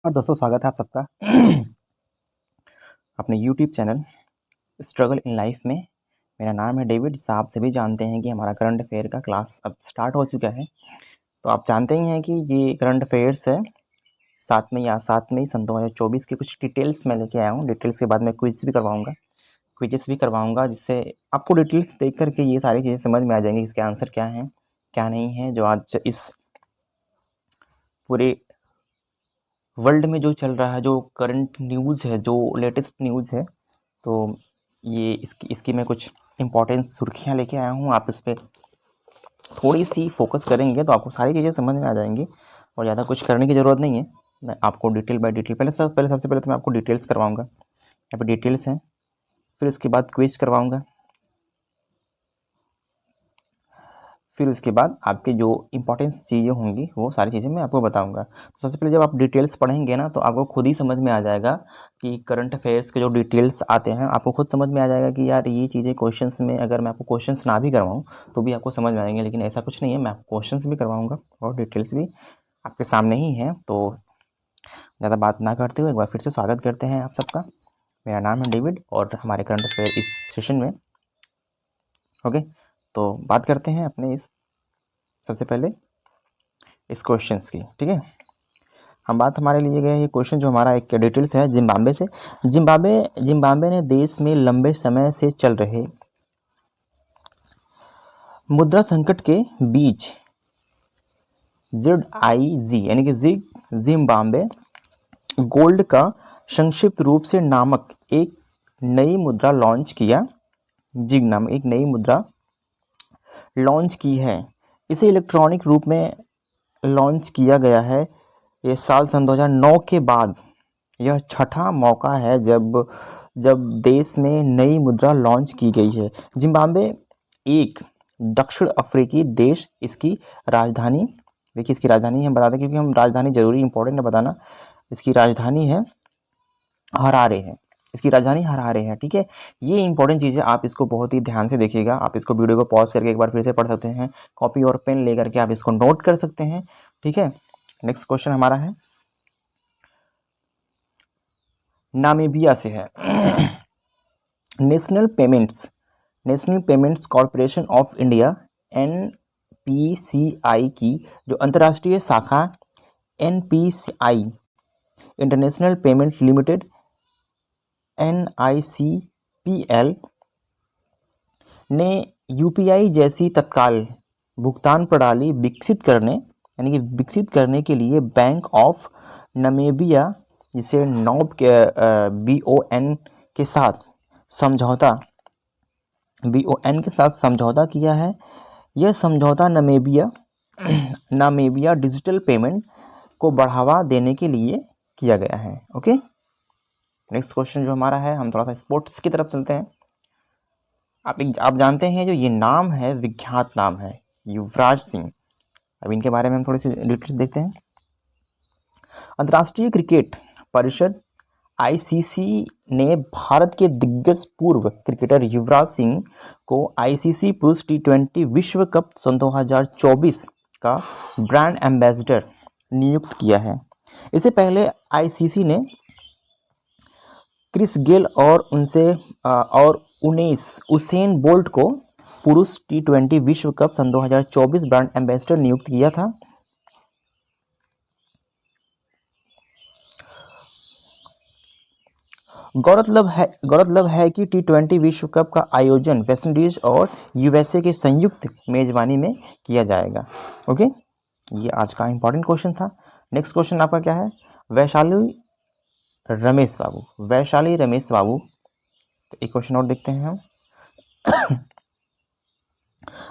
और दोस्तों स्वागत है आप सबका अपने YouTube channel struggle in life में। मेरा नाम है डेविड। आप सभी जानते हैं कि हमारा करंट अफेयर का क्लास अब स्टार्ट हो चुका है। तो आप जानते ही हैं कि ये करंट अफेयर्स है 7 मई सन 2024 की कुछ डिटेल्स मैं लेके आया हूँ। डिटेल्स के बाद मैं क्विज़ भी करवाऊँगा जिससे आपको डिटेल्स देख करके ये सारी चीज़ें समझ में आ जाएंगी, इसके आंसर क्या हैं क्या नहीं है। जो आज इस पूरे वर्ल्ड में जो चल रहा है, जो करंट न्यूज़ है, जो लेटेस्ट न्यूज़ है, तो ये इसकी मैं कुछ इम्पोर्टेंट सुर्खियाँ लेके आया हूँ। आप इस पर थोड़ी सी फोकस करेंगे तो आपको सारी चीज़ें समझ में आ जाएंगी और ज़्यादा कुछ करने की ज़रूरत नहीं है। मैं आपको डिटेल बाय डिटेल सबसे पहले तो मैं आपको डिटेल्स करवाऊँगा। यहाँ पर डिटेल्स हैं, फिर उसके बाद क्विज करवाऊँगा, फिर उसके बाद आपके जो इंपॉर्टेंस चीज़ें होंगी वो सारी चीज़ें मैं आपको बताऊंगा। तो सबसे पहले जब आप डिटेल्स पढ़ेंगे ना तो आपको खुद ही समझ में आ जाएगा कि करंट अफेयर्स के जो डिटेल्स आते हैं आपको खुद समझ में आ जाएगा कि यार ये चीज़ें क्वेश्चंस में, अगर मैं आपको क्वेश्चंस ना भी करवाऊँ तो भी आपको समझ में आएंगे। लेकिन ऐसा कुछ नहीं है, मैं आपको क्वेश्चंस भी करवाऊँगा और डिटेल्स भी आपके सामने ही है। तो ज़्यादा बात ना करते हुए एक बार फिर से स्वागत करते हैं आप सबका। मेरा नाम है डेविड और हमारे करंट अफेयर इस सेशन में ओके। तो बात करते हैं अपने इस सबसे पहले इस क्वेश्चंस की, ठीक है। हम बात हमारे लिए गए ये क्वेश्चन जो हमारा एक डिटेल्स है जिम्बाब्वे से। जिम्बाब्वे ने देश में लंबे समय से चल रहे मुद्रा संकट के बीच ZIG यानी कि जिम्बाब्वे गोल्ड का संक्षिप्त रूप से नामक एक नई मुद्रा लॉन्च किया। जिग नामक एक नई मुद्रा लॉन्च की है। इसे इलेक्ट्रॉनिक रूप में लॉन्च किया गया है। ये साल सन 2009 के बाद यह छठा मौका है जब देश में नई मुद्रा लॉन्च की गई है। जिम्बाब्वे एक दक्षिण अफ्रीकी देश, इसकी राजधानी, देखिए इसकी राजधानी हम बता दें क्योंकि हम राजधानी जरूरी इंपॉर्टेंट है बताना। इसकी राजधानी है हरारे है, इसकी राजधानी हरारे है, ठीक है। ये इंपॉर्टेंट चीज़ है, आप इसको बहुत ही ध्यान से देखिएगा। आप इसको वीडियो को पॉज करके एक बार फिर से पढ़ सकते हैं, कॉपी और पेन लेकर के आप इसको नोट कर सकते हैं, ठीक है। नेक्स्ट क्वेश्चन हमारा है नामीबिया से है। National payments corporation of India NPCI की जो अंतर्राष्ट्रीय शाखा NPCI international payments limited NICPL ने UPI जैसी तत्काल भुगतान प्रणाली विकसित करने के लिए बैंक ऑफ नामीबिया जिसे नॉब के BON के साथ समझौता किया है। यह समझौता नामीबिया डिजिटल पेमेंट को बढ़ावा देने के लिए किया गया है। ओके, नेक्स्ट क्वेश्चन जो हमारा है, हम थोड़ा सा स्पोर्ट्स की तरफ चलते हैं। आप जानते हैं जो ये नाम है, विख्यात नाम है युवराज सिंह। अब इनके बारे में हम थोड़ी सी डिटेल्स देखते हैं। अंतर्राष्ट्रीय क्रिकेट परिषद ICC ने भारत के दिग्गज पूर्व क्रिकेटर युवराज सिंह को ICC पुरुष T20 विश्व कप सन 2024 का ब्रांड एम्बेसडर नियुक्त किया है। इससे पहले ICC ने क्रिस गेल और उसेन बोल्ट को पुरुष T20 विश्व कप सन 2024 ब्रांड एम्बेसडर नियुक्त किया था। गौरतलब है कि T20 विश्व कप का आयोजन वेस्टइंडीज और USA के संयुक्त मेजबानी में किया जाएगा। ओके, ये आज का इंपॉर्टेंट क्वेश्चन था। नेक्स्ट क्वेश्चन आपका क्या है? वैशाली रमेश बाबू। तो एक क्वेश्चन और देखते हैं हम।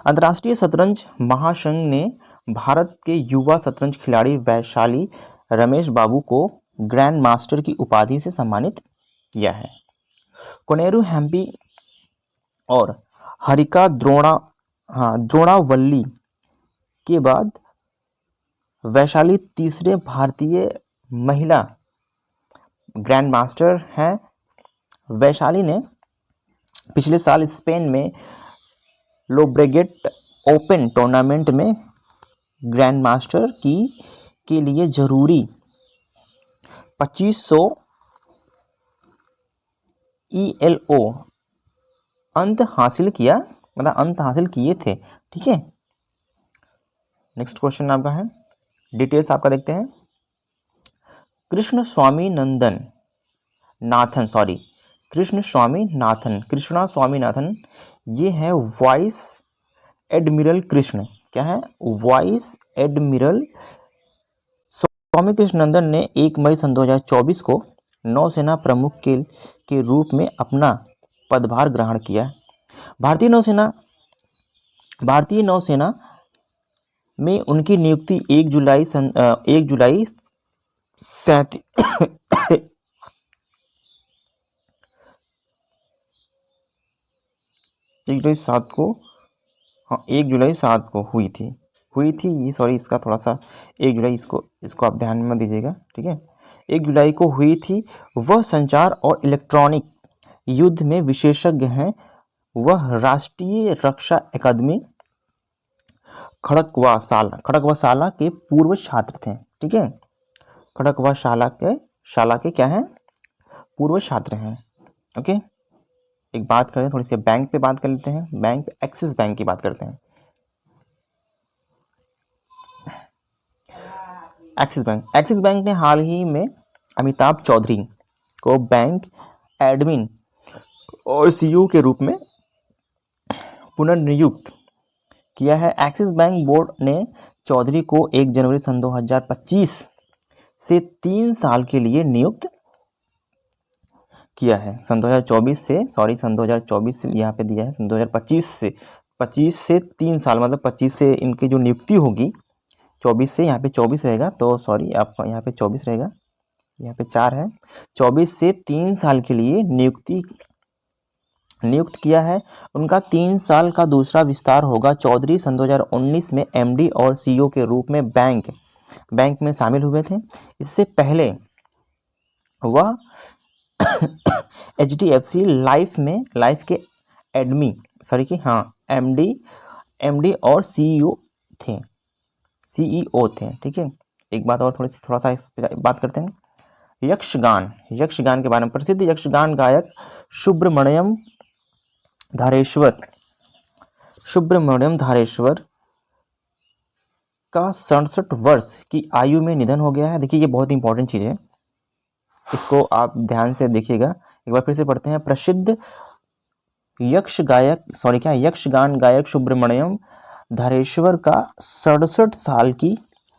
अंतर्राष्ट्रीय शतरंज महासंघ ने भारत के युवा शतरंज खिलाड़ी वैशाली रमेश बाबू को ग्रैंड मास्टर की उपाधि से सम्मानित किया है। कोनेरू हेम्पी और हरिका द्रोणावल्ली के बाद वैशाली तीसरे भारतीय महिला ग्रैंड मास्टर हैं। वैशाली ने पिछले साल स्पेन में लोब्रेगेट ओपन टूर्नामेंट में ग्रैंड मास्टर के लिए जरूरी 2500 ELO अंत हासिल किया, मतलब अंत हासिल किए थे। ठीक है, नेक्स्ट क्वेश्चन आपका है, डिटेल्स आपका देखते हैं। कृष्ण स्वामी नाथन, ये है वाइस एडमिरल कृष्ण, क्या है, वाइस एडमिरल स्वामी कृष्णनंदन ने 1 मई सन 2024 को नौसेना प्रमुख के रूप में अपना पदभार ग्रहण किया। भारतीय नौसेना में उनकी नियुक्ति 1 जुलाई 1 जुलाई 7 को हुई थी ये, सॉरी इसका थोड़ा सा 1 जुलाई, इसको आप ध्यान में दीजिएगा। ठीक है, 1 जुलाई को हुई थी। वह संचार और इलेक्ट्रॉनिक युद्ध में विशेषज्ञ हैं। वह राष्ट्रीय रक्षा अकादमी खड़गवासाला के पूर्व छात्र थे। ठीक है, खड़गवासाला के क्या हैं, पूर्व छात्र हैं। ओके, एक बात करते हैं, थोड़ी सी बैंक पे बात कर लेते हैं। बैंक, एक्सिस बैंक की बात करते हैं। एक्सिस बैंक ने हाल ही में अमिताभ चौधरी को बैंक एडमिन और सीईओ के रूप में पुनर्नियुक्त किया है। एक्सिस बैंक बोर्ड ने चौधरी को 1 जनवरी सन 2025 से 3 साल के लिए नियुक्त किया है। सन 2024 से यहाँ पे दिया है, सन 2025 से 3 साल, मतलब 25 से इनकी जो नियुक्ति होगी, 24 से, यहाँ पे 24 रहेगा, तो सॉरी आप यहाँ पे 24 रहेगा, यहाँ पे 4 है, 24 से 3 साल के लिए नियुक्त किया है। उनका 3 साल का दूसरा विस्तार होगा। चौधरी सन 2019 में एमडी और सीईओ के रूप में बैंक में शामिल हुए थे। इससे पहले वह HDFC लाइफ के एमडी और सीईओ थे। ठीक है, एक बात और थोड़ा सा इस पे बात करते हैं। यक्षगान के बारे में, प्रसिद्ध यक्षगान गायक सुब्रमण्यम धारेश्वर का 67 वर्ष की आयु में निधन हो गया है। देखिए, ये बहुत इंपॉर्टेंट चीज़ है, इसको आप ध्यान से देखिएगा। एक बार फिर से पढ़ते हैं। प्रसिद्ध यक्षगान गायक सुब्रमण्यम धारेश्वर का 67 साल की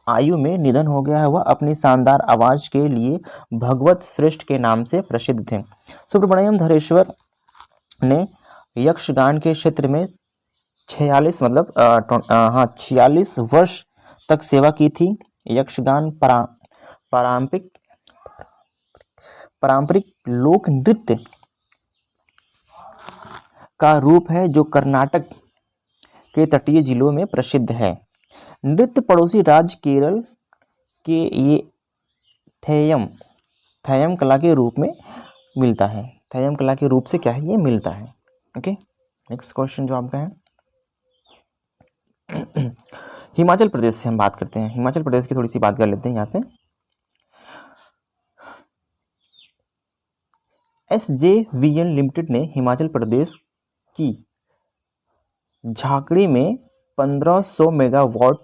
आयु में निधन हो गया है। वह अपनी शानदार आवाज के लिए भगवत श्रेष्ठ के नाम से प्रसिद्ध थे। सुब्रमण्यम धारेश्वर ने यक्षगान के क्षेत्र में 46 वर्ष तक सेवा की थी। यक्षगान पारंपरिक लोक नृत्य का रूप है जो कर्नाटक के तटीय जिलों में प्रसिद्ध है। नृत्य पड़ोसी राज्य केरल के ये थयम कला के रूप में मिलता है। थयम कला के रूप से क्या है, ये मिलता है। ओके, नेक्स्ट क्वेश्चन जो आपका है, हिमाचल प्रदेश से हम बात करते हैं। हिमाचल प्रदेश की थोड़ी सी बात कर लेते हैं। यहाँ पे SJVN लिमिटेड ने हिमाचल प्रदेश की झाकड़ी में 1500 मेगावाट,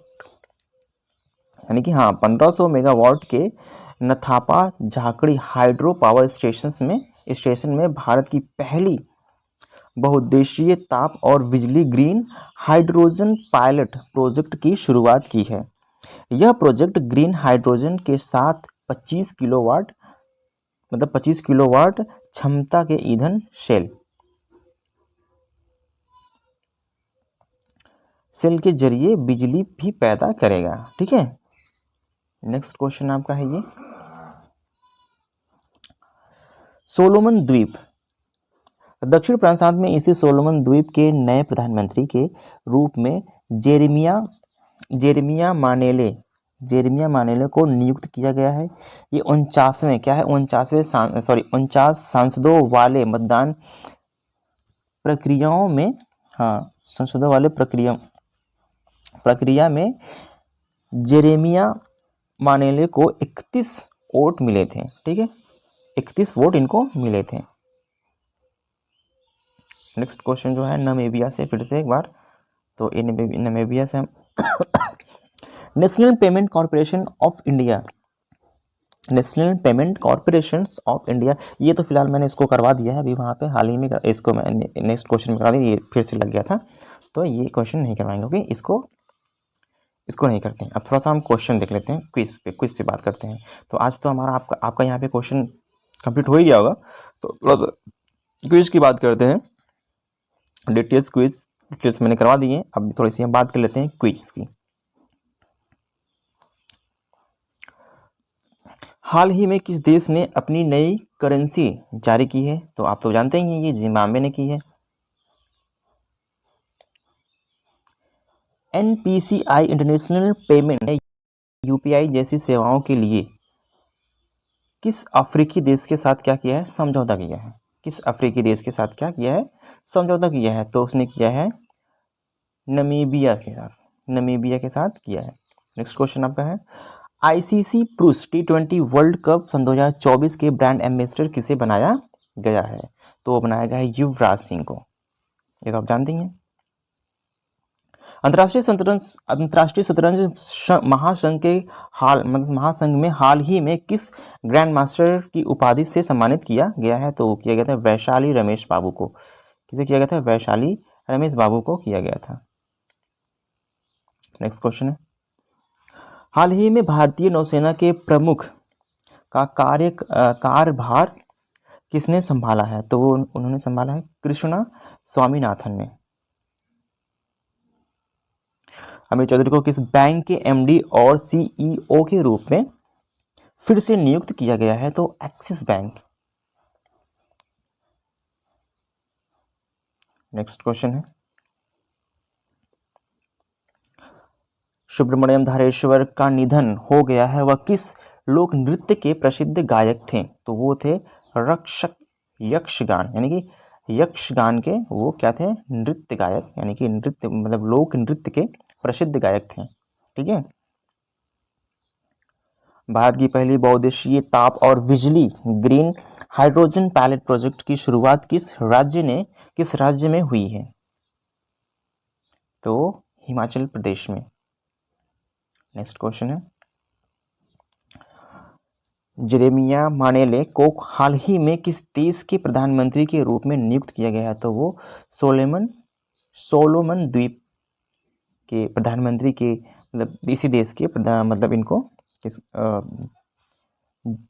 यानी कि 1500 मेगावाट के नथापा झाकड़ी हाइड्रो पावर स्टेशन में भारत की पहली बहुउद्देशीय ताप और बिजली ग्रीन हाइड्रोजन पायलट प्रोजेक्ट की शुरुआत की है। यह प्रोजेक्ट ग्रीन हाइड्रोजन के साथ 25 किलोवाट क्षमता के ईंधन सेल के जरिए बिजली भी पैदा करेगा। ठीक है, नेक्स्ट क्वेश्चन आपका है ये, सोलोमन द्वीप। दक्षिण प्रांत में स्थित सोलोमन द्वीप के नए प्रधानमंत्री के रूप में जेरेमिया मानेले को नियुक्त किया गया है। ये 49 सांसदों वाले मतदान प्रक्रियाओं में प्रक्रिया में जेरेमिया मानेले को 31 वोट मिले थे। ठीक है, 31 वोट इनको मिले थे। नेक्स्ट क्वेश्चन जो है नामीबिया से, फिर से एक बार, तो ये नामीबिया से हम national payment corporation of India, national payment corporation of India, ये तो फिलहाल मैंने इसको करवा दिया है अभी वहाँ पे हाल ही में, इसको मैं नेक्स्ट क्वेश्चन में करा दिया, ये फिर से लग गया था, तो ये क्वेश्चन नहीं करवाएंगे। ओके, इसको नहीं करते हैं। अब थोड़ा सा हम क्वेश्चन देख लेते हैं, क्विज से बात करते हैं। तो आज तो हमारा आपका यहाँ पे क्वेश्चन कंप्लीट हो ही गया होगा, तो थोड़ा सा क्विज की बात करते हैं। डिटेल्स मैंने करवा दी है, अब थोड़ी सी हम बात कर लेते हैं क्विज की। हाल ही में किस देश ने अपनी नई करेंसी जारी की है? तो आप तो जानते ही हैं, ये जिम्बाब्वे ने की है। NPCI इंटरनेशनल पेमेंट UPI जैसी सेवाओं के लिए किस अफ्रीकी देश के साथ क्या किया है? समझौता किया है। किस अफ्रीकी देश के साथ क्या किया है? समझौता किया है। तो उसने किया है नमीबिया के साथ, नमीबिया के साथ किया है। नेक्स्ट क्वेश्चन आपका है, ICC पुरुष T20 वर्ल्ड कप सन 2024 के ब्रांड एम्बेसडर किसे बनाया गया है? तो वो बनाया गया है युवराज सिंह को, ये तो आप जानते ही हैं। अंतर्राष्ट्रीय शतरंज महासंघ के महासंघ में हाल ही में किस ग्रैंड मास्टर की उपाधि से सम्मानित किया गया है? तो किया गया था वैशाली रमेश बाबू को। किसे किया गया था? वैशाली रमेश बाबू को किया गया था। नेक्स्ट क्वेश्चन है, हाल ही में भारतीय नौसेना के प्रमुख का कार्यभार किसने संभाला है? तो वो उन्होंने संभाला है कृष्णा स्वामीनाथन ने। अमित चौधरी को किस बैंक के MD और CEO के रूप में फिर से नियुक्त किया गया है? तो एक्सिस बैंक। नेक्स्ट क्वेश्चन है, सुब्रमण्यम धारेश्वर का निधन हो गया है, वह किस लोक नृत्य के प्रसिद्ध गायक थे? तो वो थे रक्षक यक्षगान, यानी कि यक्षगान के वो क्या थे? नृत्य गायक, यानी कि नृत्य मतलब लोक नृत्य के प्रसिद्ध गायक थे। ठीक है, भारत की पहली बहुउद्देशीय ताप और बिजली ग्रीन हाइड्रोजन पायलट प्रोजेक्ट की शुरुआत किस राज्य में हुई है? तो हिमाचल प्रदेश में। नेक्स्ट क्वेश्चन है, जेरेमिया मानेले को हाल ही में किस देश के प्रधानमंत्री के रूप में नियुक्त किया गया है? तो वो सोलोमन द्वीप के प्रधानमंत्री के मतलब इसी देश के मतलब इनको किस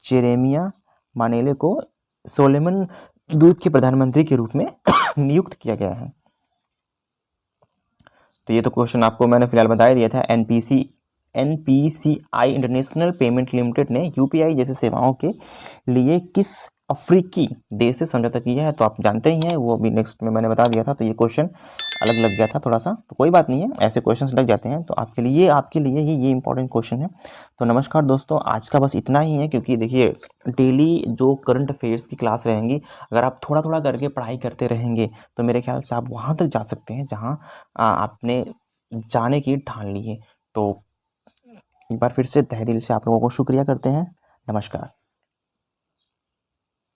जेरेमिया मानेले को सोलोमन द्वीप के प्रधानमंत्री के रूप में नियुक्त किया गया है। तो ये तो क्वेश्चन आपको मैंने फिलहाल बता ही दिया था। NPCI इंटरनेशनल पेमेंट लिमिटेड ने UPI जैसी सेवाओं के लिए किस अफ्रीकी देश से समझौता किया है? तो आप जानते ही हैं, वो अभी नेक्स्ट में मैंने बता दिया था, तो ये क्वेश्चन अलग लग गया था थोड़ा सा, तो कोई बात नहीं है, ऐसे क्वेश्चंस लग जाते हैं, तो आपके लिए ही ये इंपॉर्टेंट क्वेश्चन है। तो नमस्कार दोस्तों, आज का बस इतना ही है, क्योंकि देखिए डेली जो करंट अफेयर्स की क्लास रहेंगी, अगर आप थोड़ा थोड़ा करके पढ़ाई करते रहेंगे तो मेरे ख्याल से आप वहाँ तक जा सकते हैं जहाँ आपने जाने की ठान ली है। तो एक बार फिर से तहे दिल से आप लोगों को शुक्रिया करते हैं। नमस्कार।